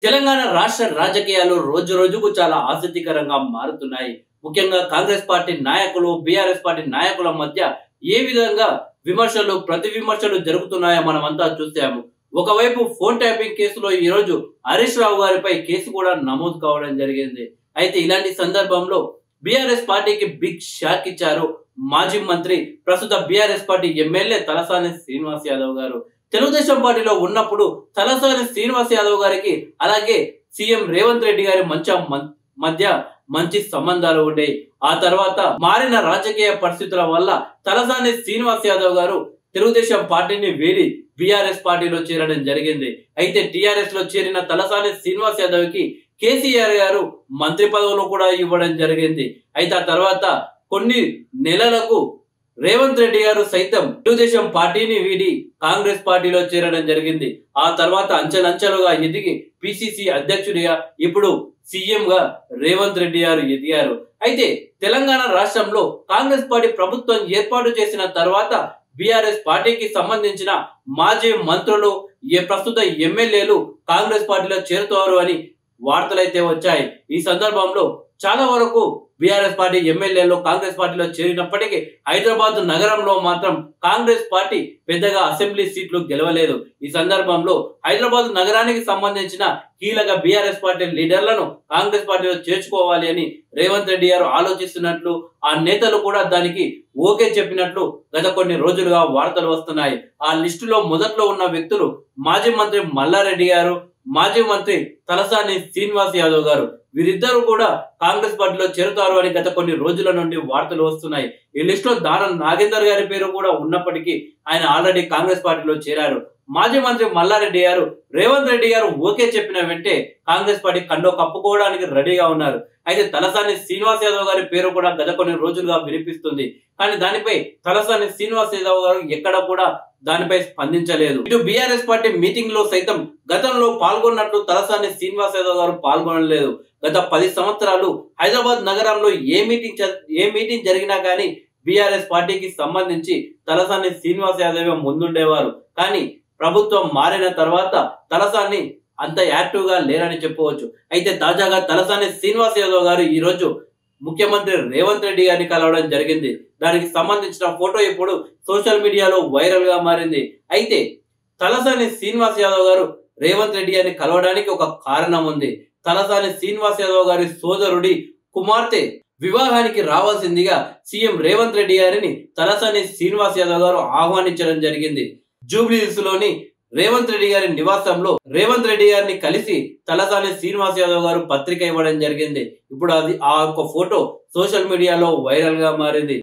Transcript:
తెలంగాణ రాష్ట్ర రాజకీయాలు రోజు రోజుకు చాలా ఆసక్తికరంగా మారుతున్నాయి. ముఖ్యంగా కాంగ్రెస్ పార్టీ నాయకులు, బీఆర్ఎస్ పార్టీ నాయకుల మధ్య ఏ విధంగా విమర్శలు, ప్రతి విమర్శలు జరుగుతున్నాయో మనమంతా చూసాము. ఒకవైపు ఫోన్ ట్యాపింగ్ కేసులో ఈ రోజు హరీష్ రావు గారిపై కేసు కూడా నమోదు కావడం జరిగింది. అయితే ఇలాంటి సందర్భంలో బీఆర్ఎస్ పార్టీకి బిగ్ షాక్ ఇచ్చారు మాజీ మంత్రి, ప్రస్తుత BRS party MLA Talasani Srinivas Yadav గారు. తెలుగుదేశం పార్టీలో ఉన్నప్పుడు తలసాని శ్రీనివాస్ యాదవ్ గారికి అలాగే సీఎం రేవంత్ రెడ్డి గారి మధ్య మంచి సంబంధాలు ఉండేవి. ఆ తర్వాత మారిన రాజకీయ పరిస్థితుల వల్ల తలసాని శ్రీనివాస్ యాదవ్ గారు తెలుగుదేశం పార్టీని వీడి బీఆర్ఎస్ పార్టీలో చేరడం జరిగింది. అయితే టీఆర్ఎస్ లో చేరిన తలసాని శ్రీనివాస్ యాదవ్ కి కేసీఆర్ గారు మంత్రి పదవులు కూడా ఇవ్వడం జరిగింది. అయితే ఆ తర్వాత కొన్ని నెలలకు రేవంత్ రెడ్డి గారు సైతం తెలుగుదేశం పార్టీని వీడి కాంగ్రెస్ పార్టీలో చేరడం జరిగింది. ఆ తర్వాత అంచెలంచెలుగా ఎదిగి పిసిసి అధ్యక్షుడిగా, ఇప్పుడు సీఎం గా రేవంత్ రెడ్డి గారు ఎదిగారు. అయితే తెలంగాణ రాష్ట్రంలో కాంగ్రెస్ పార్టీ ప్రభుత్వం ఏర్పాటు చేసిన తర్వాత బీఆర్ఎస్ పార్టీకి సంబంధించిన మాజీ మంత్రులు, ప్రస్తుత ఎమ్మెల్యేలు కాంగ్రెస్ పార్టీలో చేరుతారు అని వార్తలైతే వచ్చాయి. ఈ సందర్భంలో చాలా వరకు బీఆర్ఎస్ పార్టీ ఎమ్మెల్యేలు కాంగ్రెస్ పార్టీలో చేరినప్పటికీ హైదరాబాద్ నగరంలో మాత్రం కాంగ్రెస్ పార్టీ పెద్దగా అసెంబ్లీ సీట్లు గెలవలేదు. ఈ సందర్భంలో హైదరాబాద్ నగరానికి సంబంధించిన కీలక బీఆర్ఎస్ పార్టీ లీడర్లను కాంగ్రెస్ పార్టీలో చేర్చుకోవాలి అని రేవంత్ రెడ్డి గారు ఆలోచిస్తున్నట్లు, ఆ నేతలు కూడా దానికి ఓకే చెప్పినట్లు గత కొన్ని రోజులుగా వార్తలు వస్తున్నాయి. ఆ లిస్టులో మొదట్లో ఉన్న వ్యక్తులు మాజీ మంత్రి మల్లారెడ్డి గారు, మాజీ మంత్రి తలసాని శ్రీనివాస్ యాదవ్ గారు. వీరిద్దరూ కూడా కాంగ్రెస్ పార్టీలో చేరుతారు అని గత కొన్ని రోజుల నుండి వార్తలు వస్తున్నాయి. ఈ లిస్ట్ లో దానం నాగేందర్ గారి పేరు కూడా ఉన్నప్పటికీ ఆయన ఆల్రెడీ కాంగ్రెస్ పార్టీలో చేరారు. మాజీ మంత్రి మల్లారెడ్డి గారు రేవంత్ రెడ్డి గారు ఓకే చెప్పిన వెంటే కాంగ్రెస్ పార్టీ కండో కప్పుకోవడానికి రెడీగా ఉన్నారు. అయితే తలసాని శ్రీనివాస్ యాదవ్ గారి పేరు కూడా గత కొన్ని రోజులుగా వినిపిస్తుంది. కానీ దానిపై తలసాని శ్రీనివాస్ యాదవ్ గారు ఎక్కడ కూడా దానిపై స్పందించలేదు. ఇటు బీఆర్ఎస్ పార్టీ మీటింగ్ లో సైతం గతంలో పాల్గొన్నట్లు తలసాని శ్రీనివాస్ యాదవ్ గారు పాల్గొనలేదు. గత 10 సంవత్సరాలు హైదరాబాద్ నగరంలో ఏ మీటింగ్ జరిగినా కానీ బీఆర్ఎస్ పార్టీకి సంబంధించి తలసాని శ్రీనివాస్ యాదవ్ ముందుండేవారు. కానీ ప్రభుత్వం మారిన తర్వాత తలసాని అంత యాక్టివ్ గా లేరని చెప్పవచ్చు. అయితే తాజాగా తలసాని శ్రీనివాస్ యాదవ్ గారు ఈ రోజు ముఖ్యమంత్రి రేవంత్ రెడ్డి గారిని కలవడం జరిగింది. దానికి సంబంధించిన ఫోటో ఇప్పుడు సోషల్ మీడియాలో వైరల్ గా మారింది. అయితే తలసాని శ్రీనివాస్ యాదవ్ గారు రేవంత్ రెడ్డి గారిని కలవడానికి ఒక కారణం ఉంది. తలసాని శ్రీనివాస్ యాదవ్ గారి సోదరుడి కుమార్తె వివాహానికి రావాల్సిందిగా సీఎం రేవంత్ రెడ్డి గారిని తలసాని శ్రీనివాస్ యాదవ్ గారు ఆహ్వానించడం జరిగింది. జూబ్లీహిల్స్ లోని రేవంత్ రెడ్డి గారి నివాసంలో రేవంత్ రెడ్డి గారిని కలిసి తలసాని శ్రీనివాస్ యాదవ్ గారు పత్రిక ఇవ్వడం జరిగింది. ఇప్పుడు ఆ ఫోటో సోషల్ మీడియాలో వైరల్ గా మారింది.